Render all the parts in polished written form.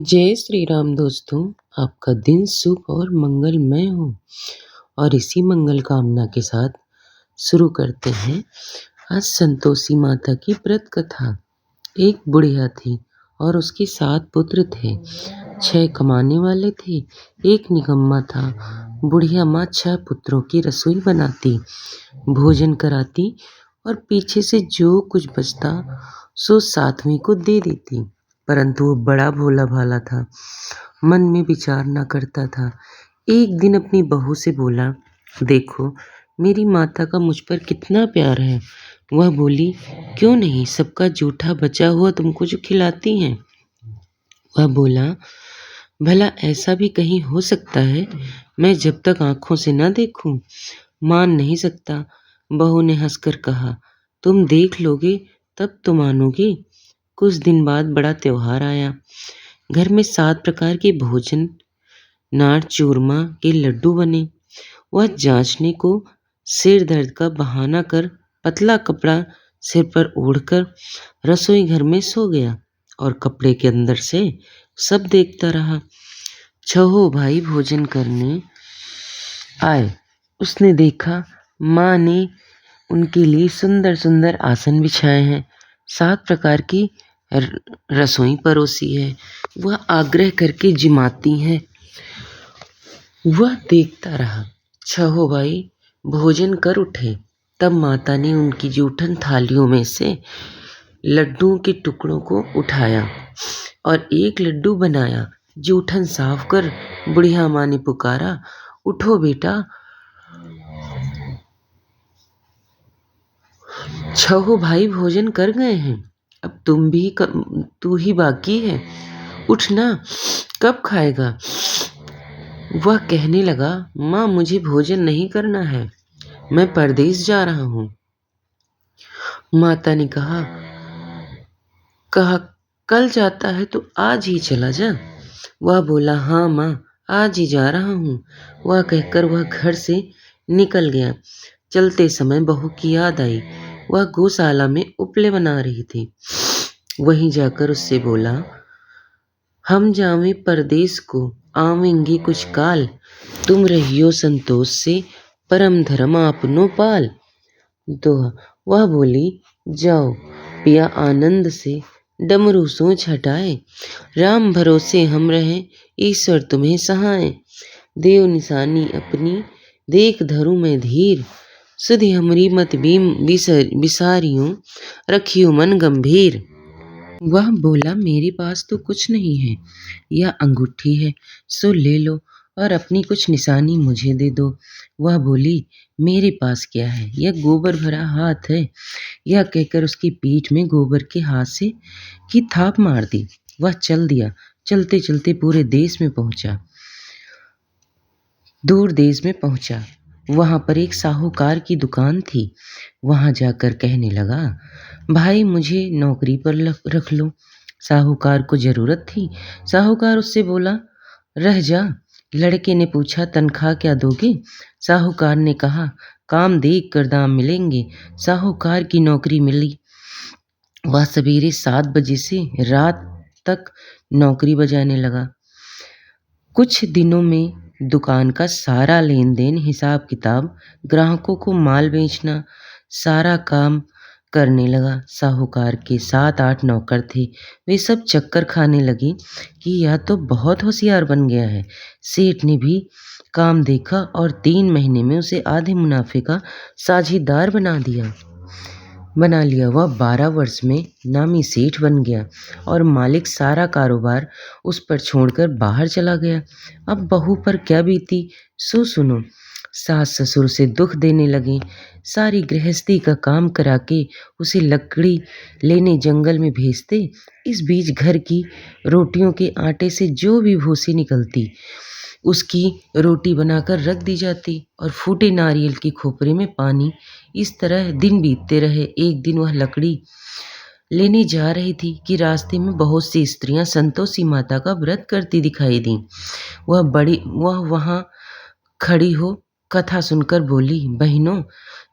जय श्री राम दोस्तों। आपका दिन शुभ और मंगलमय हो। और इसी मंगल कामना के साथ शुरू करते हैं आज संतोषी माता की व्रत कथा। एक बुढ़िया थी और उसके 7 पुत्र थे। 6 कमाने वाले थे, एक निकम्मा था। बुढ़िया माँ 6 पुत्रों की रसोई बनाती, भोजन कराती और पीछे से जो कुछ बचता सो 7वीं को दे देती। परंतु वो बड़ा भोला भाला था, मन में विचार न करता था। एक दिन अपनी बहू से बोला, देखो मेरी माता का मुझ पर कितना प्यार है। वह बोली, क्यों नहीं, सबका जूठा बचा हुआ तुमको जो खिलाती हैं। वह बोला, भला ऐसा भी कहीं हो सकता है, मैं जब तक आंखों से न देखूं मान नहीं सकता। बहू ने हंसकर कहा, तुम देख लोगे तब तो मानोगे। कुछ दिन बाद बड़ा त्योहार आया। घर में 7 प्रकार के भोजन, नार चूरमा के लड्डू बने। वह जांचने को सिर दर्द का बहाना कर पतला कपड़ा सिर पर ओढ़कर रसोई घर में सो गया और कपड़े के अंदर से सब देखता रहा। 6 भाई भोजन करने आए। उसने देखा माँ ने उनके लिए सुंदर सुंदर आसन बिछाए हैं, 7 प्रकार की रसोई परोसी है। वह आग्रह करके जिमाती है। वह देखता रहा। 6 भाई भोजन कर उठे। तब माता ने उनकी जूठन थालियों में से लड्डुओं के टुकड़ों को उठाया और एक लड्डू बनाया। जूठन साफ कर बुढ़िया माँ ने पुकारा, उठो बेटा, 6 भाई भोजन कर गए हैं, अब तू ही बाकी है, उठ ना, कब खाएगा। वह कहने लगा, माँ मुझे भोजन नहीं करना है, मैं परदेश जा रहा हूँ। माता ने कहा कल जाता है तो आज ही चला जा। वह बोला, हाँ माँ आज ही जा रहा हूँ। वह कहकर वह घर से निकल गया। चलते समय बहू की याद आई। वह गौशाला में उपले बना रही थी। वहीं जाकर उससे बोला, हम जावें परदेस को, आवेंगे कुछ काल, तुम रहियो संतोष से, परम धर्म आपनो पाल। तो वह बोली, जाओ पिया आनंद से, डमरू सोच हटाए, राम भरोसे हम रहें, ईश्वर तुम्हें सहाय। देव निशानी अपनी देख धरू मैं धीर, सुधि हमरी मत बीम बिसारियों, रखियो मन गंभीर। वह बोला, मेरे पास तो कुछ नहीं है, यह अंगूठी है, सो ले लो और अपनी कुछ निशानी मुझे दे दो। वह बोली, मेरे पास क्या है, यह गोबर भरा हाथ है। यह कहकर उसकी पीठ में गोबर के हाथ से की थाप मार दी। वह चल दिया। चलते चलते पूरे देश में पहुंचा, दूर देश में पहुंचा। वहां पर एक साहूकार की दुकान थी। वहां जाकर कहने लगा, भाई मुझे नौकरी पर रख लो। साहूकार को जरूरत थी। साहूकार उससे बोला, रह जा। लड़के ने पूछा, तनख्वाह क्या दोगे। साहूकार ने कहा, काम देख कर दाम मिलेंगे। साहूकार की नौकरी मिली। वह सवेरे 7 बजे से रात तक नौकरी बजाने लगा। कुछ दिनों में दुकान का सारा लेन देन, हिसाब किताब, ग्राहकों को माल बेचना, सारा काम करने लगा। साहूकार के 7-8 नौकर थे। वे सब चक्कर खाने लगे कि यह तो बहुत होशियार बन गया है। सेठ ने भी काम देखा और 3 महीने में उसे आधे मुनाफे का साझेदार बना लिया। वह 12 वर्ष में नामी सेठ बन गया और मालिक सारा कारोबार उस पर छोड़कर बाहर चला गया। अब बहू पर क्या बीती सो सुनो। सास ससुर से दुख देने लगे। सारी गृहस्थी का काम करा के उसे लकड़ी लेने जंगल में भेजते। इस बीच घर की रोटियों के आटे से जो भी भूसी निकलती उसकी रोटी बनाकर रख दी जाती और फूटे नारियल की खोपरे में पानी। इस तरह दिन बीतते रहे। एक दिन वह लकड़ी लेने जा रही थी कि रास्ते में बहुत सी स्त्रियां संतोषी माता का व्रत करती दिखाई दी। वह वहां खड़ी हो कथा सुनकर बोली, बहनों,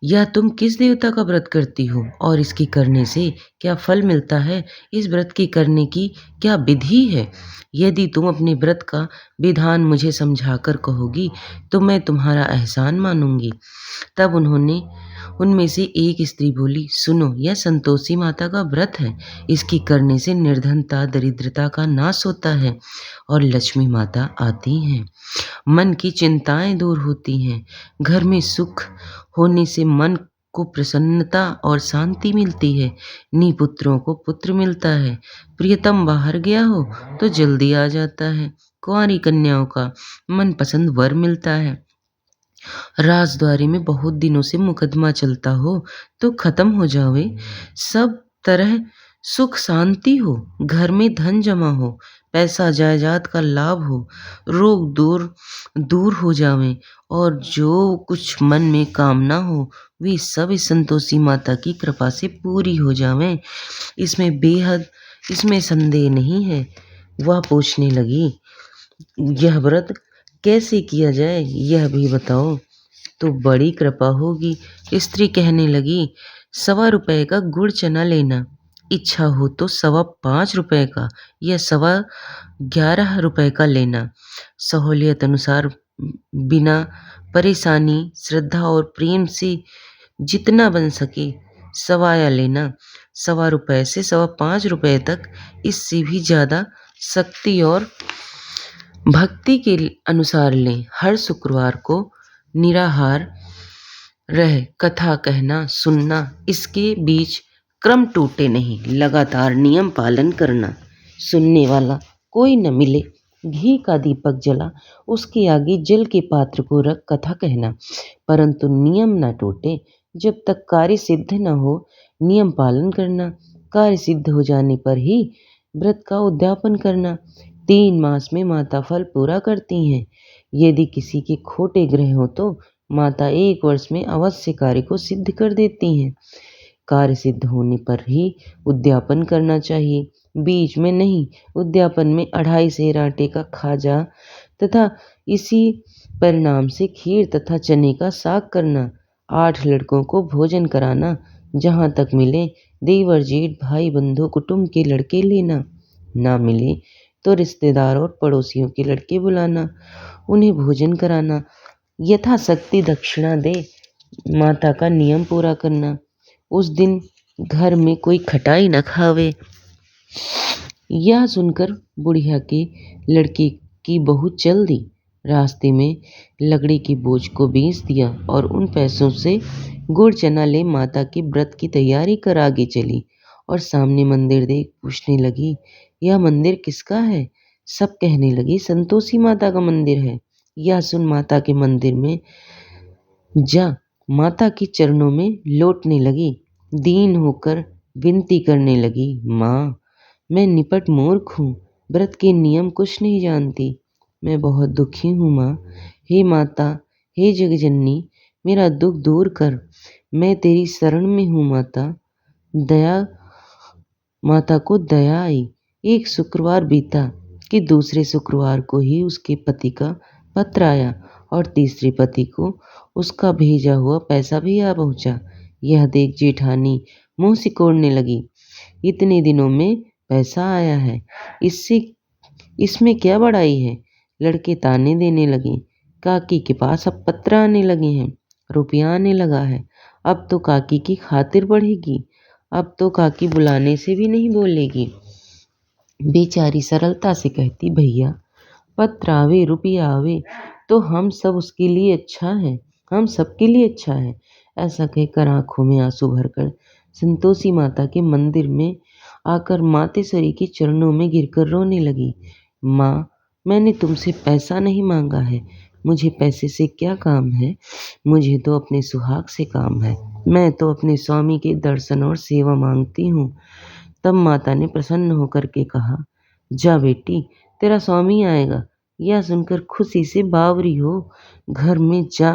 यह तुम किस देवता का व्रत करती हो और इसके करने से क्या फल मिलता है? इस व्रत के करने की क्या विधि है? यदि तुम अपने व्रत का विधान मुझे समझाकर कहोगी तो मैं तुम्हारा एहसान मानूंगी। तब उनमें से एक स्त्री बोली, सुनो, यह संतोषी माता का व्रत है। इसके करने से निर्धनता, दरिद्रता का नाश होता है और लक्ष्मी माता आती हैं। मन की चिंताएं दूर होती हैं। घर में सुख होने से मन को प्रसन्नता और शांति मिलती है। निपुत्रों को पुत्र मिलता है। प्रियतम बाहर गया हो तो जल्दी आ जाता है। कुंवारी कन्याओं का मनपसंद वर मिलता है। राजद्वारी में बहुत दिनों से मुकदमा चलता हो तो खत्म हो जावे। सब तरह सुख शांति हो। घर में धन जमा हो। पैसा जायदाद का लाभ हो। रोग दूर दूर हो जावे और जो कुछ मन में कामना हो वे सब इस संतोषी माता की कृपा से पूरी हो जावे। इसमें संदेह नहीं है। वह पूछने लगी, यह व्रत कैसे किया जाए, यह भी बताओ तो बड़ी कृपा होगी। स्त्री कहने लगी, 1.25 का गुड़ चना लेना। इच्छा हो तो 5.25 का या 11.25 का लेना। सहूलियत अनुसार बिना परेशानी, श्रद्धा और प्रेम से जितना बन सके सवाया लेना। 1.25 से 5.25 तक, इससे भी ज़्यादा शक्ति और भक्ति के अनुसार लें। हर शुक्रवार को निराहार रह कथा कहना सुनना। इसके बीच क्रम टूटे नहीं। लगातार नियम पालन करना। सुनने वाला कोई न मिले। घी का दीपक जला उसके आगे जल के पात्र को रख कथा कहना, परंतु नियम न टूटे। जब तक कार्य सिद्ध न हो नियम पालन करना। कार्य सिद्ध हो जाने पर ही व्रत का उद्यापन करना। 3 मास में माता फल पूरा करती हैं। यदि किसी के खोटे ग्रह हो तो माता 1 वर्ष में अवश्य कार्य को सिद्ध कर देती हैं। कार्य सिद्ध होने पर ही उद्यापन करना चाहिए, बीच में नहीं। उद्यापन में 2.5 सेर आटे का खाजा तथा इसी परिणाम से खीर तथा चने का साग करना। 8 लड़कों को भोजन कराना। जहाँ तक मिले देवर जेठ भाई बंधु कुटुंब के लड़के लेना। ना मिले तो रिश्तेदार और पड़ोसियों के लड़के बुलाना, उन्हें भोजन कराना। यथाशक्ति दक्षिणा दे माता का नियम पूरा करना। उस दिन घर में कोई खटाई न खावे। यह सुनकर बुढ़िया के लड़के की बहू चल दी। रास्ते में लकड़ी के बोझ को बेच दिया और उन पैसों से गुड़ चना ले माता के व्रत की तैयारी कर आगे चली और सामने मंदिर देख पूछने लगी, यह मंदिर किसका है? सब कहने लगे, संतोषी माता का मंदिर है। यह सुन माता के मंदिर में जा माता के चरणों में लौटने लगी। दीन होकर विनती करने लगी, माँ, मैं निपट मूर्ख हूँ, व्रत के नियम कुछ नहीं जानती। मैं बहुत दुखी हूँ माँ। हे माता, हे जगजननी, मेरा दुख दूर कर। मैं तेरी शरण में हूँ माता। माता को दया आई। एक शुक्रवार बीता कि दूसरे शुक्रवार को ही उसके पति का पत्र आया और तीसरे पति को उसका भेजा हुआ पैसा भी आ पहुंचा। यह देख जेठानी मुंह सिकोड़ने लगी। इतने दिनों में पैसा आया है, इसमें क्या बड़ाई है? लड़के ताने देने लगे। काकी के पास अब पत्र आने लगे हैं, रुपया आने लगा है। अब तो काकी की खातिर बढ़ेगी। अब तो काकी बुलाने से भी नहीं बोलेगी। बेचारी सरलता से कहती, भैया, पत्र आवे रुपया आवे तो हम सब उसके लिए अच्छा है, हम सबके लिए अच्छा है। ऐसा कहकर आंखों में आंसू भरकर संतोषी माता के मंदिर में आकर मातेश्वरी के चरणों में गिरकर रोने लगी। माँ, मैंने तुमसे पैसा नहीं मांगा है। मुझे पैसे से क्या काम है? मुझे तो अपने सुहाग से काम है। मैं तो अपने स्वामी के दर्शन और सेवा मांगती हूँ। तब माता ने प्रसन्न होकर के कहा, जा बेटी, तेरा स्वामी आएगा। यह सुनकर खुशी से बावरी हो घर में जा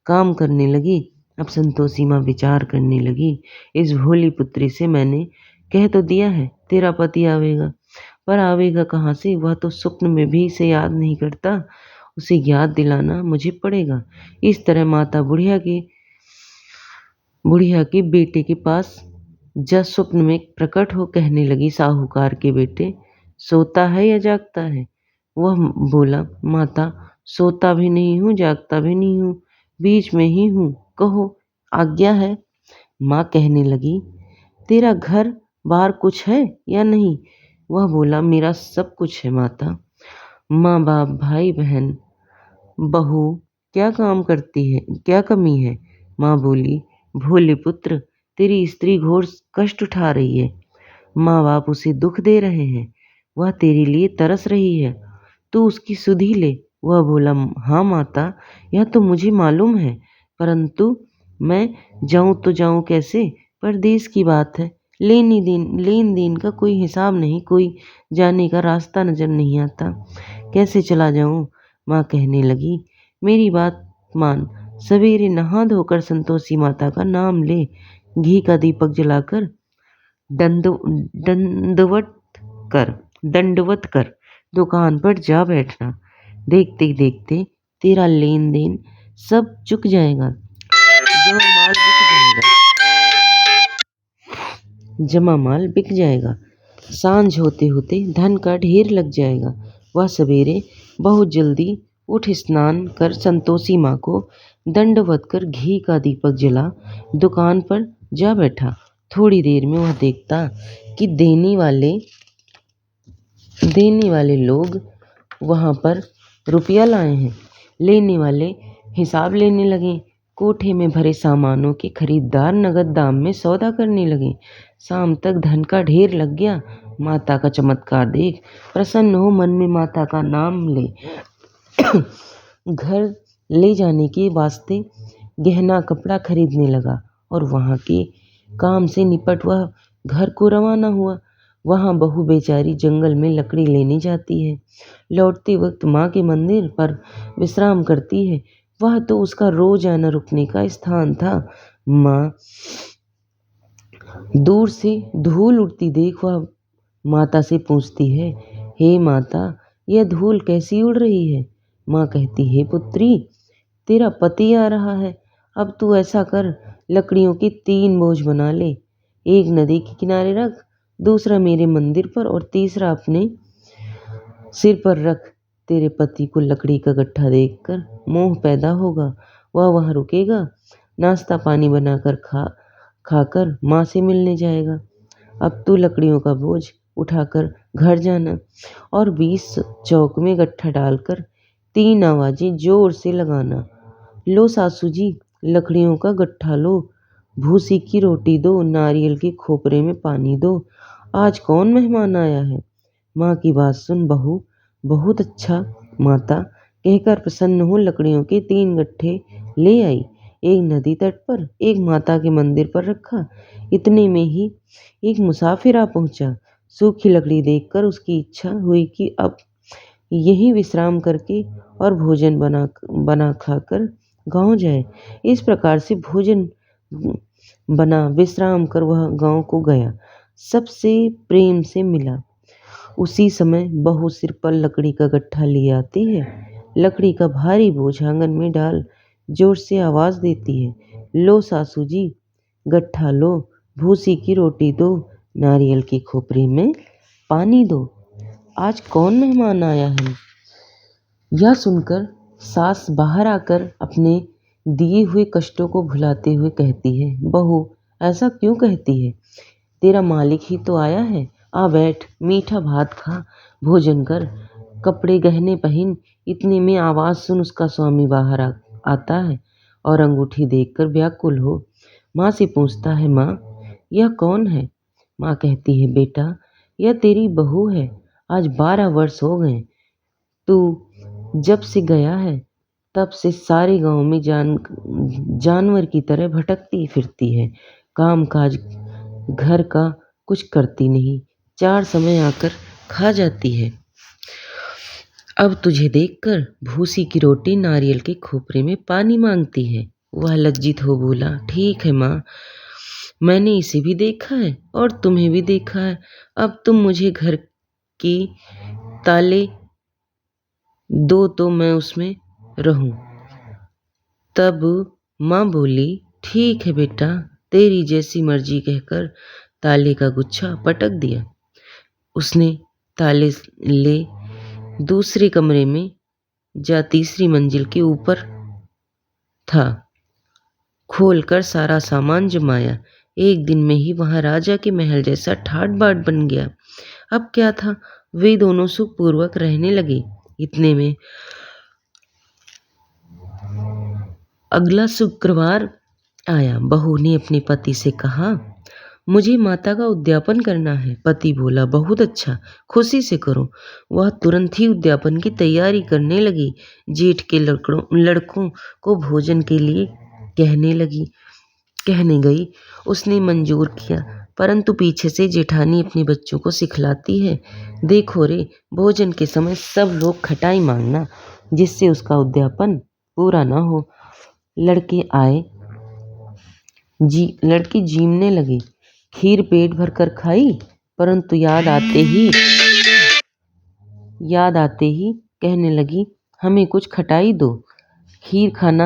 काम करने लगी। अब संतोषी माँ विचार करने लगी, इस भोली पुत्री से मैंने कह तो दिया है तेरा पति आवेगा, पर आवेगा कहाँ से? वह तो स्वप्न में भी इसे याद नहीं करता। उसे याद दिलाना मुझे पड़ेगा। इस तरह माता बुढ़िया के बेटे के पास जा स्वप्न में प्रकट हो कहने लगी, साहूकार के बेटे, सोता है या जागता है? वह बोला, माता, सोता भी नहीं हूँ, जागता भी नहीं हूँ, बीच में ही हूँ, कहो आज्ञा है। माँ कहने लगी, तेरा घर बार कुछ है या नहीं? वह बोला, मेरा सब कुछ है माता। माँ बाप, भाई बहन, बहू क्या काम करती है, क्या कमी है? माँ बोली, भोले पुत्र, तेरी स्त्री घोर कष्ट उठा रही है। माँ बाप उसे दुख दे रहे हैं, वह तेरे लिए तरस रही है, तू उसकी सुधि ले। वह बोला, हाँ माता, यह तो मुझे मालूम है, परंतु मैं जाऊं तो जाऊं कैसे? परदेश की बात है, लेन देन का कोई हिसाब नहीं, कोई जाने का रास्ता नजर नहीं आता, कैसे चला जाऊं? माँ कहने लगी, मेरी बात मान, सवेरे नहा धोकर संतोषी माता का नाम ले, घी का दीपक जलाकर दंड दंडवत कर दंडवत कर दुकान पर जा बैठना। देखते देखते तेरा लेन देन सब चुक जाएगा, जमा माल बिक जाएगा, सांझ होते होते धन का ढेर लग जाएगा। वह सवेरे बहुत जल्दी उठ स्नान कर संतोषी माँ को दंडवत कर घी का दीपक जला दुकान पर जा बैठा। थोड़ी देर में वह देखता कि देने वाले लोग वहां पर रुपया लाए हैं। लेने वाले हिसाब लेने लगे। कोठे में भरे सामानों के खरीदार नगद दाम में सौदा करने लगे। शाम तक धन का ढेर लग गया। माता का चमत्कार देख प्रसन्न हो मन में माता का नाम ले घर ले जाने के वास्ते गहना कपड़ा खरीदने लगा और वहां के काम से निपट वह घर को रवाना हुआ। वहां बहू बेचारी जंगल में लकड़ी लेने जाती है। लौटते वक्त माँ के मंदिर पर विश्राम करती है। वह तो उसका रोजाना रुकने का स्थान था। माँ दूर से धूल उड़ती देख वह माता से पूछती है, हे माता, यह धूल कैसी उड़ रही है? माँ कहती है, पुत्री, तेरा पति आ रहा है, अब तू ऐसा कर, लकड़ियों के 3 बोझ बना ले, एक नदी के किनारे रख, दूसरा मेरे मंदिर पर और तीसरा अपने सिर पर रख। तेरे पति को लकड़ी का गट्ठा देखकर मोह पैदा होगा, वह वहां रुकेगा, नाश्ता पानी बनाकर खाकर माँ से मिलने जाएगा। अब तू लकड़ियों का बोझ उठाकर घर जाना और 20 चौक में गट्ठा डालकर 3 आवाजें जोर से लगाना। लो सासू जी, लकड़ियों का गट्ठा लो, भूसी की रोटी दो, नारियल के खोपरे में पानी दो, आज कौन मेहमान आया है? माँ की बात सुन बहू बहुत अच्छा माता कहकर प्रसन्न हो लकड़ियों के 3 गट्ठे ले आई। एक नदी तट पर, एक माता के मंदिर पर रखा। इतने में ही एक मुसाफिर आ पहुंचा। सूखी लकड़ी देखकर उसकी इच्छा हुई कि अब यहीं विश्राम करके और भोजन बना खाकर गांव जाए। इस प्रकार से भोजन बना विश्राम कर वह गांव को गया, सबसे प्रेम से मिला। उसी समय बहू सिर पर लकड़ी का गट्ठा ले आती है। लकड़ी का भारी बोझ आंगन में डाल जोर से आवाज देती है, लो सासू जी, गट्ठा लो, भूसी की रोटी दो, नारियल की खोपड़ी में पानी दो, आज कौन मेहमान आया है? यह सुनकर सास बाहर आकर अपने दिए हुए कष्टों को भुलाते हुए कहती है, बहू ऐसा क्यों कहती है? तेरा मालिक ही तो आया है, आ बैठ, मीठा भात खा, भोजन कर, कपड़े गहने पहन। इतने में आवाज सुन उसका स्वामी बाहर आता है और अंगूठी देखकर व्याकुल हो माँ से पूछता है, माँ यह कौन है? माँ कहती है, बेटा यह तेरी बहू है, आज 12 वर्ष हो गए, तू जब से गया है तब से सारे गांव में जानवर की तरह भटकती फिरती है, काम काज घर का कुछ करती नहीं, 4 समय आकर खा जाती है। अब तुझे देखकर भूसी की रोटी नारियल के खोपरे में पानी मांगती है। वह लज्जित हो बोला, ठीक है माँ, मैंने इसे भी देखा है और तुम्हें भी देखा है, अब तुम मुझे घर की ताले, दो तो मैं उसमें रहूं। तब माँ बोली, ठीक है बेटा, तेरी जैसी मर्जी कहकर ताले का गुच्छा पटक दिया। उसने ताले ले दूसरे कमरे में जा तीसरी मंजिल के ऊपर था खोलकर सारा सामान जमाया। एक दिन में ही वहां राजा के महल जैसा ठाट बाट बन गया। अब क्या था, वे दोनों सुखपूर्वक रहने लगे। इतने में अगला शुक्रवार आया। बहू ने अपने पति से कहा, मुझे माता का उद्यापन करना है। पति बोला, बहुत अच्छा, खुशी से करो। वह तुरंत ही उद्यापन की तैयारी करने लगी। जेठ के लड़कों को भोजन के लिए कहने गई। उसने मंजूर किया, परंतु पीछे से जेठानी अपने बच्चों को सिखलाती है, देखो रे, भोजन के समय सब लोग खटाई मांगना, जिससे उसका उद्यापन पूरा ना हो। लड़के आए, लड़की जीमने लगी। खीर पेट भर कर खाई, परंतु याद आते ही कहने लगी, हमें कुछ खटाई दो। खीर खाना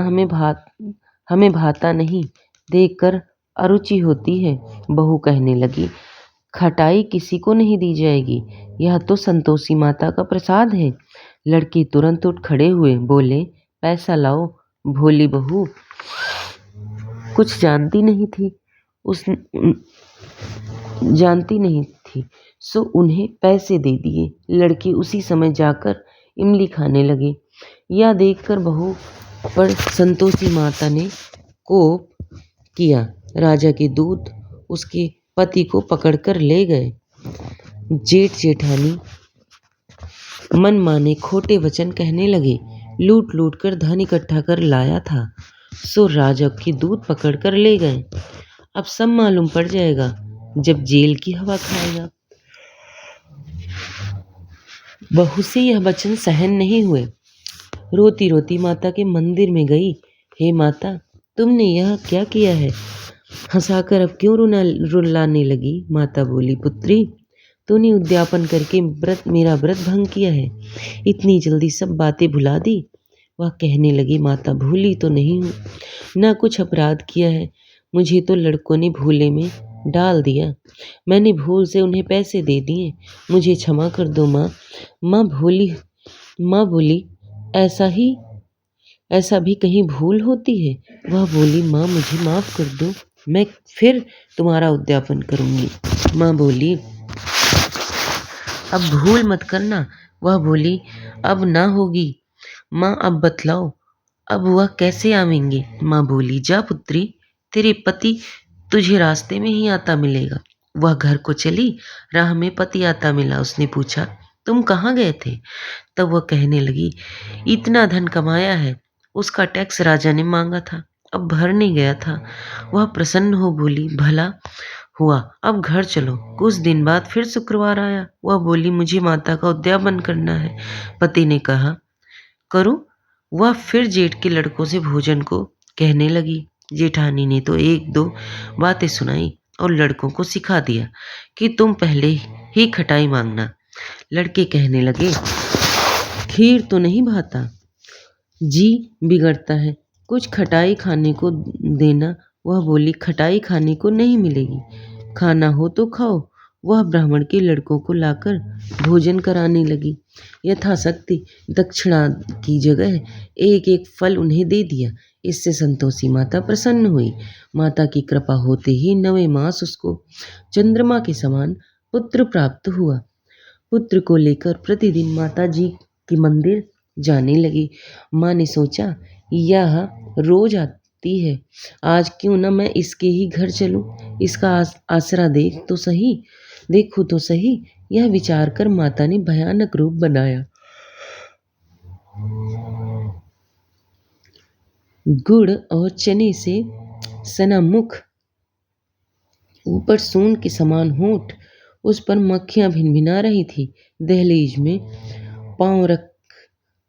हमें भाता नहीं, देखकर अरुचि होती है। बहू कहने लगी, खटाई किसी को नहीं दी जाएगी, यह तो संतोषी माता का प्रसाद है। लड़की तुरंत उठ खड़े हुए, बोले, पैसा लाओ। भोली बहू कुछ जानती नहीं थी, सो उन्हें पैसे दे दिए। लड़के उसी समय जाकर इमली खाने लगे। यह देखकर बहू पर संतोषी माता ने कोप किया। राजा के दूत उसके पति को पकड़कर ले गए। जेठ जेठानी मन माने खोटे वचन कहने लगे। लूट लूट कर धन इकट्ठा कर लाया था, सो राजा के दूत पकड़कर ले गए। अब सब मालूम पड़ जाएगा जब जेल की हवा खाएगा। बहू से यह वचन सहन नहीं हुए। रोती रोती माता के मंदिर में गई। हे माता, तुमने यह क्या किया है? हंसाकर अब क्यों रुलाने लगी? माता बोली, पुत्री, तूने उद्यापन करके मेरा व्रत भंग किया है। इतनी जल्दी सब बातें भुला दी। वह कहने लगी, माता, भूली तो नहीं हूँ, ना कुछ अपराध किया है। मुझे तो लड़कों ने भूले में डाल दिया। मैंने भूल से उन्हें पैसे दे दिए। मुझे क्षमा कर दो माँ। माँ बोली, ऐसा भी कहीं भूल होती है? वह बोली, माँ, मुझे माफ कर दो, मैं फिर तुम्हारा उद्यापन करूंगी। माँ बोली, अब भूल मत करना। वह बोली, अब ना होगी। माँ, अब बतलाओ, अब वह कैसे आवेंगे? माँ बोली, जा पुत्री, तेरे पति तुझे रास्ते में ही आता मिलेगा। वह घर को चली। राह में पति आता मिला। उसने पूछा, तुम कहाँ गए थे? तब वह कहने लगी, इतना धन कमाया है, उसका टैक्स राजा ने मांगा था, अब भरने गया था। वह प्रसन्न हो बोली, भला हुआ, अब घर चलो। कुछ दिन बाद फिर शुक्रवार आया। वह बोली, मुझे माता का उद्यापन करना है। पति ने कहा, करो। वह फिर जेठ के लड़कों से भोजन को कहने लगी। जेठानी ने तो एक दो बातें सुनाई और लड़कों को सिखा दिया कि तुम पहले ही खटाई मांगना। लड़के कहने लगे, खीर तो नहीं भाता, जी बिगड़ता है, कुछ खटाई खाने को देना। वह बोली, खटाई खाने को नहीं मिलेगी, खाना हो तो खाओ। वह ब्राह्मण के लड़कों को लाकर भोजन कराने लगी। यथाशक्ति दक्षिणा की जगह एक एक फल उन्हें दे दिया। इससे संतोषी माता प्रसन्न हुई। माता की कृपा होते ही 9वें मास उसको चंद्रमा के समान पुत्र प्राप्त हुआ। पुत्र को लेकर प्रतिदिन माता जी के मंदिर जाने लगी। माँ ने सोचा, यह रोज आती है, आज क्यों न मैं इसके ही घर चलूं, इसका आसरा देखूं तो सही। यह विचार कर माता ने भयानक रूप बनाया। गुड़ और चने से सना मुख, ऊपर सूंड के समान होंठ, उस पर मक्खियां भिनभिना रही थी। दहलीज में पांव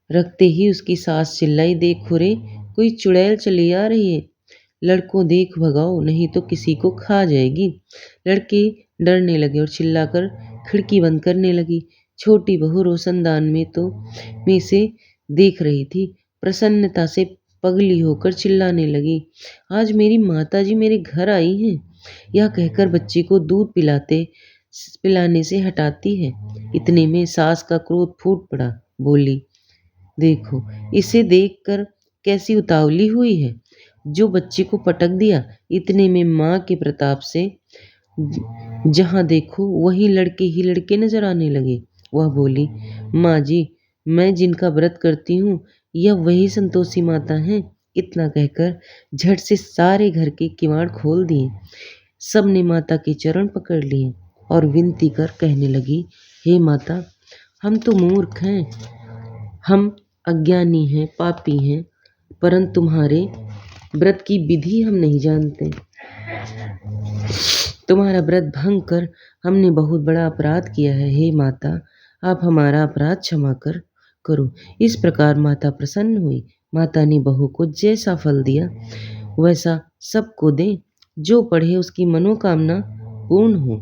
रखते ही उसकी सास चिल्लाई, देखो रे, कोई चुड़ैल चली आ रही है, लड़कों देख भगाओ, नहीं तो किसी को खा जाएगी। लड़के डरने लगे और चिल्लाकर खिड़की बंद करने लगी। छोटी बहू रोशनदान में से देख रही थी, प्रसन्नता से पगली होकर चिल्लाने लगी, आज मेरी माताजी मेरे घर आई हैं। यह कहकर बच्ची को दूध पिलाने से हटाती है। इतने में सास का क्रोध फूट पड़ा। बोली, देखो इसे देखकर कैसी उतावली हुई है, जो बच्ची को पटक दिया। इतने में माँ के प्रताप से जहाँ देखो वहीं लड़के ही लड़के नजर आने लगे। वह बोली, माँ जी, मैं जिनका व्रत करती हूँ यह वही संतोषी माता हैं। इतना कहकर झट से सारे घर के किवाड़ खोल दिए। सब ने माता के चरण पकड़ लिए और विनती कर कहने लगी, हे माता, हम तो मूर्ख हैं, हम अज्ञानी हैं, पापी हैं, परंतु तुम्हारे व्रत की विधि हम नहीं जानते। तुम्हारा व्रत भंग कर हमने बहुत बड़ा अपराध किया है। हे माता, आप हमारा अपराध क्षमा करो। इस प्रकार माता प्रसन्न हुई। माता ने बहू को जैसा फल दिया वैसा सबको दे, जो पढ़े उसकी मनोकामना पूर्ण हो।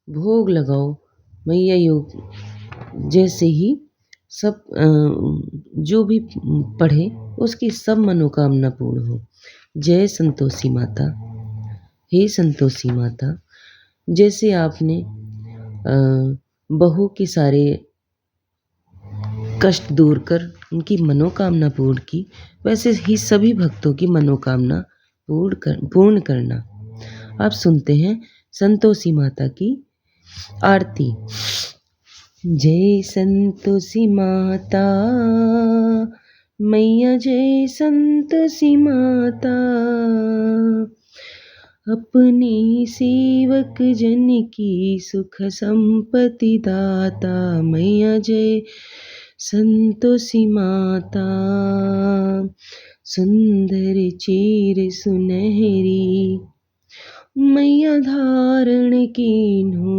भोग लगाओ मैया योग। जैसे ही सब जो भी पढ़े उसकी सब मनोकामना पूर्ण हो। जय संतोषी माता। हे संतोषी माता, जैसे आपने बहू के सारे कष्ट दूर कर उनकी मनोकामना पूर्ण की, वैसे ही सभी भक्तों की मनोकामना पूर्ण करना। आप सुनते हैं संतोषी माता की आरती। जय संतोषी माता मैया, जय संतोषी माता, अपने सेवक जन की सुख संपत्ति दाता। मैया जय संतोषी माता, सुंदर चीर सुनहरी मैया धारण कीन्हो,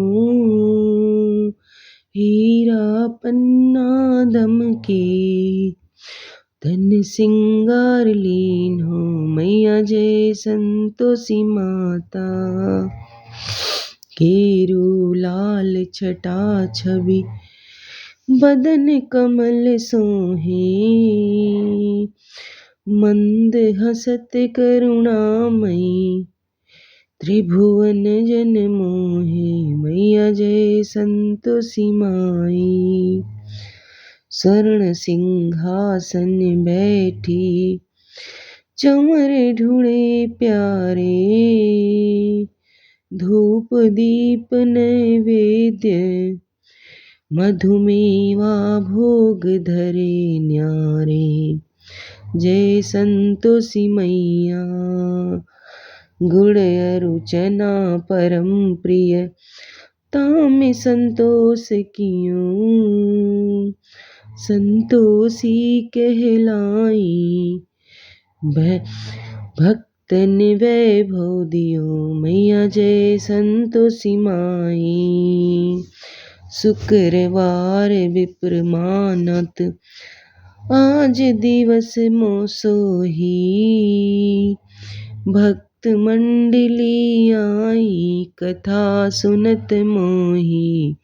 हीरा पन्ना दम के धन सिंगार लीन्हो। मैया जय संतोषी माता, केरू लाल छटा छवि बदन कमल सोहे, मंद हसत करुणामयी त्रिभुवन जन मोहे। मैया जय संतोषी माई, स्वर्ण सिंहासन बैठी चंवर ढूंढे प्यारे, धूप दीप नैवेद्य मधुमेवा भोग धरे न्यारे। जय संतोषी मैया, गुड़ अरु चना परम प्रिय ताम संतोष कियो, संतोषी कहलाई भक्तन वैभव दियो। मैया जय संतोषी माई, शुक्रवार विप्र मानत आज दिवस मोसोही, भक्त मंडली आई कथा सुनत मोही।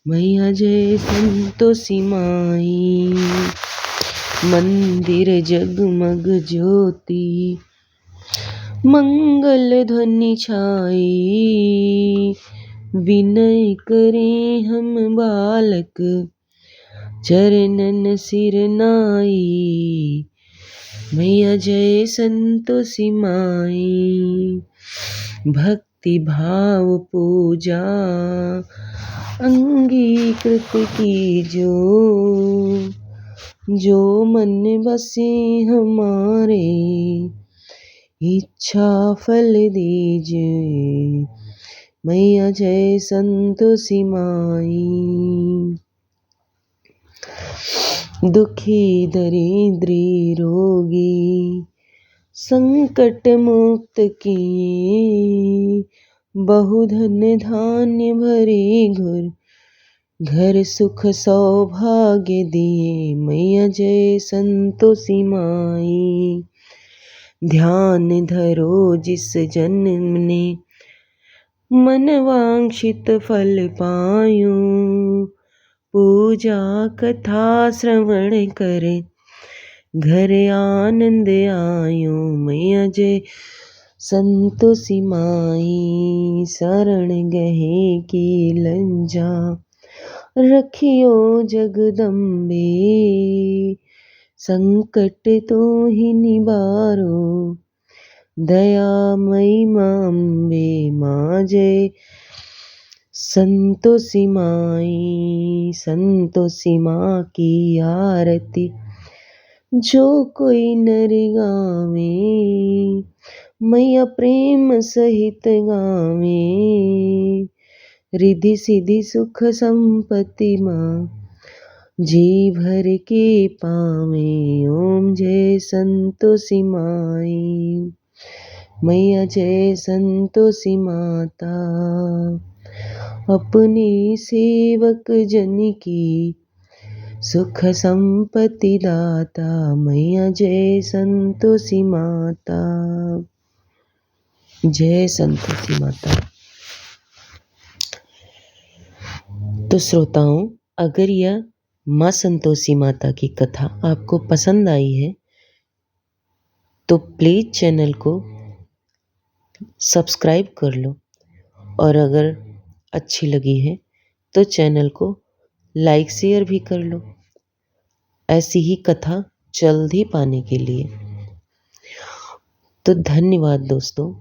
मैया जय संतोषी माई, मंदिर जगमग ज्योति मंगल ध्वनि छाई, विनय करें हम बालक चरणन सिर नाई। मैया जय संतोषी माई, भक्ति भाव पूजा अंगीकृत कीजो, जो मन बसे हमारे इच्छा फल दीजे। मैया जय संतोषी माई, दुखी दरिद्री रोगी संकट मुक्त किए, बहुधन धान्य भरे घर सुख सौभाग्य दिए। मैया जय संतोषी माई, ध्यान धरो जिस जन्म ने मनवांक्षित फल पायूं। पूजा कथा श्रवण करे, घर आनंद आयो। मैया जय संतोषी माई, शरण गहे की लंजा। रखियो जगदम्बे, संकट तो ही निवारो। दयामयी माँ अम्बे, माँ जय संतोषी माई। संतोषी माँ की आरती जो कोई नर गावे, मैया प्रेम सहित गावे। रिद्धि सिद्धि सुख संपत्ति माँ, जी भर के पावे। ओम जय संतोषी माई, मैया जय संतोषी माता। अपने सेवक जन की सुख संपत्ति दाता, मैया जय संतोषी माता। जय संतोषी माता। तो श्रोताओं, अगर यह माँ संतोषी माता की कथा आपको पसंद आई है तो प्लीज़ चैनल को सब्सक्राइब कर लो, और अगर अच्छी लगी है तो चैनल को लाइक शेयर भी कर लो, ऐसी ही कथा जल्द ही पाने के लिए। तो धन्यवाद दोस्तों।